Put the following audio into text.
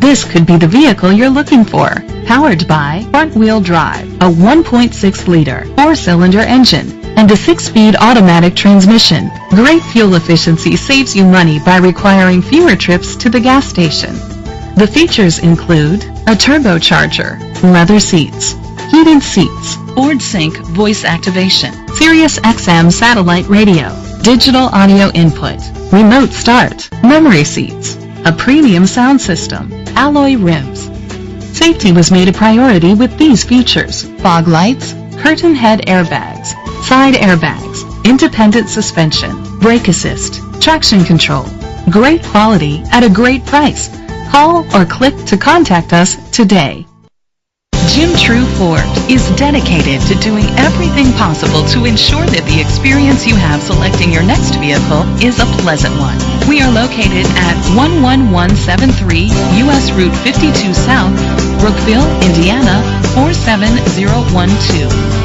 This could be the vehicle you're looking for. Powered by front-wheel drive, a 1.6-liter 4-cylinder engine, and a 6-speed automatic transmission. Great fuel efficiency saves you money by requiring fewer trips to the gas station. The features include a turbocharger, leather seats, heated seats, Ford Sync voice activation, Sirius XM satellite radio, digital audio input, remote start, memory seats, a premium sound system, alloy rims. Safety was made a priority with these features: fog lights, curtain head airbags, side airbags, independent suspension, brake assist, traction control. Great quality at a great price. Call or click to contact us today. Jim True Ford is dedicated to doing everything possible to ensure that the experience you have selecting your next vehicle is a pleasant one. We are located at 11173 U.S. Route 52 South, Brookville, Indiana 47012.